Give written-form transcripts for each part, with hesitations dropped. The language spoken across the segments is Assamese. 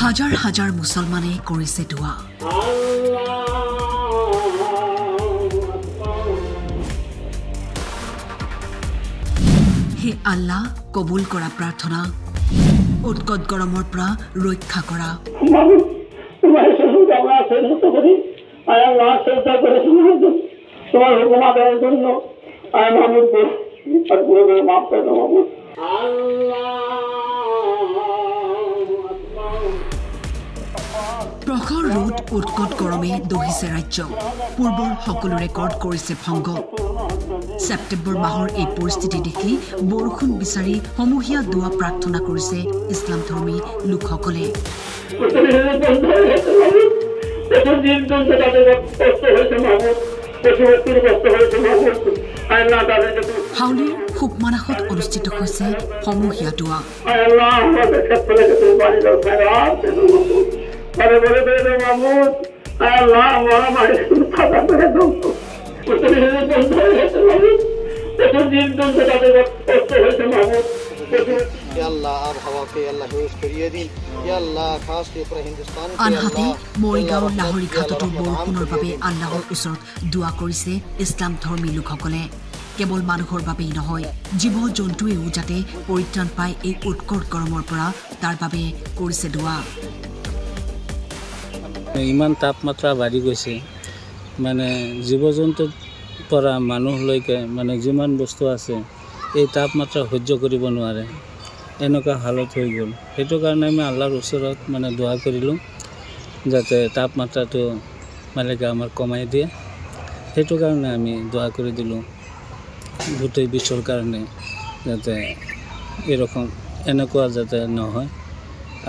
হাজাৰ হাজাৰ মুছলমানে কৰিছে দোৱা। হে আল্লাহ, কবুল কৰা প্ৰাৰ্থনা, উৎকট গৰমৰ পৰা ৰক্ষা কৰা। প্ৰখৰ ৰ'দ উৎকট গৰমে দহিছে ৰাজ্য। পূৰ্বৰ সকলো ৰেকৰ্ড কৰিছে ভংগ। ছেপ্টেম্বৰ মাহৰ এই পৰিস্থিতি দেখি বৰষুণ বিচাৰি সমূহীয়া দোৱা প্ৰাৰ্থনা কৰিছে ইছলাম ধৰ্মী লোকসকলে। হাউলিৰ সুকমানাসত অনুষ্ঠিত হৈছে সমূহীয়া দোৱা। আনহাতে মৰিগাঁও লাহৰীঘাটতো বৰষুণৰ বাবে আল্লাহৰ ওচৰত দোৱা কৰিছে ইছলাম ধৰ্মী লোকসকলে। কেৱল মানুহৰ বাবেই নহয়, জীৱ জন্তুৱেও যাতে পৰিত্ৰাণ পায় এই উৎকট গৰমৰ পৰা, তাৰ বাবে কৰিছে দোৱা। ইমান তাপমাত্ৰা বাঢ়ি গৈছে, মানে জীৱ জন্তুৰ পৰা মানুহলৈকে মানে যিমান বস্তু আছে এই তাপমাত্ৰা সহ্য কৰিব নোৱাৰে, এনেকুৱা হালত হৈ গ'ল। সেইটো কাৰণে আমি আল্লাহৰ ওচৰত মানে দোৱা কৰিলোঁ যাতে তাপমাত্ৰাটো মালিকে আমাৰ কমাই দিয়ে। সেইটো কাৰণে আমি দোৱা কৰি দিলোঁ গোটেই বিশ্বৰ কাৰণে, যাতে এৰকম এনেকুৱা যাতে নহয়,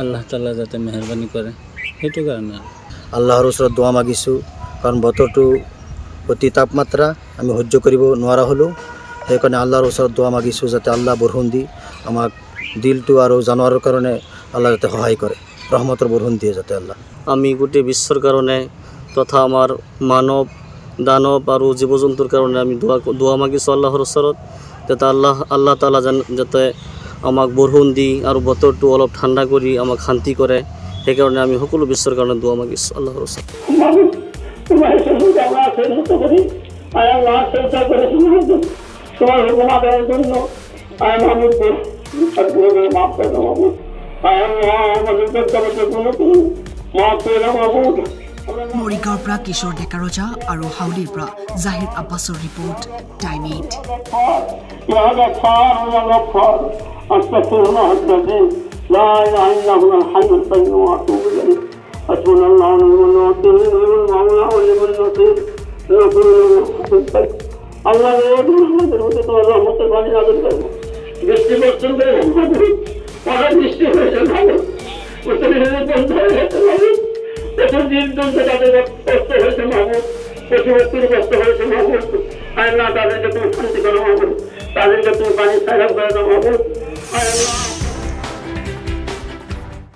আল্লাহ তাআলা যাতে মেহৰবানি কৰে। সেইটো কাৰণে আল্লাহৰ ওচৰত দোৱা মাগিছোঁ, কাৰণ বতৰটো অতি তাপমাত্ৰা আমি সহ্য কৰিব নোৱাৰা হ'লোঁ। সেইকাৰণে আল্লাহৰ ওচৰত দোৱা মাগিছোঁ যাতে আল্লাহ বৰষুণ দি আমাক দিলটো আৰু জানোৱাৰৰ কাৰণে আল্লাহ যাতে সহায় কৰে, ৰহমতৰ বৰষুণ দিয়ে যাতে আল্লাহ। আমি গোটেই বিশ্বৰ কাৰণে তথা আমাৰ মানৱ দানৱ আৰু জীৱ জন্তুৰ কাৰণে আমি দোৱা মাগিছোঁ আল্লাহৰ ওচৰত, যাতে আল্লাহ তাআলা যাতে আমাক বৰষুণ দি আৰু বতৰটো অলপ ঠাণ্ডা কৰি আমাক শান্তি কৰে। সেইকাৰণে আমি সকলো বিশ্বৰ কাৰণে দোৱা মাগিছোঁ আল্লাহৰ ওচৰত। মৰিগাঁৱৰ পৰা কিশোৰ ডেকা ৰজা আৰু হাউলিৰ পৰা জাহিৰ আব্বাছৰ ৰিপৰ্ট, টাইম 8। لا إله إلا هو الحي القيوم وأتوب إليه حسبنا الله ونعم الوكيل نعم المولى ونعم النصير الله يرحم محمد رسول الله متقبل نازل করবে বৃষ্টি বর্ষণ করে অনেক বৃষ্টি হয়েছে ভালো উত্তরে বন্ধ হয়েছে ভালো প্রচুর দিন চলছে তাদের কষ্ট হয়েছে মাহমুদ পশুপক্ষীর কষ্ট হয়েছে মাহমুদ আল্লাহ তাদেরকে তুমি শান্তি করো মাহমুদ তাদেরকে তুমি পানি সাহায্য করে দাও মাহমুদ আল্লাহ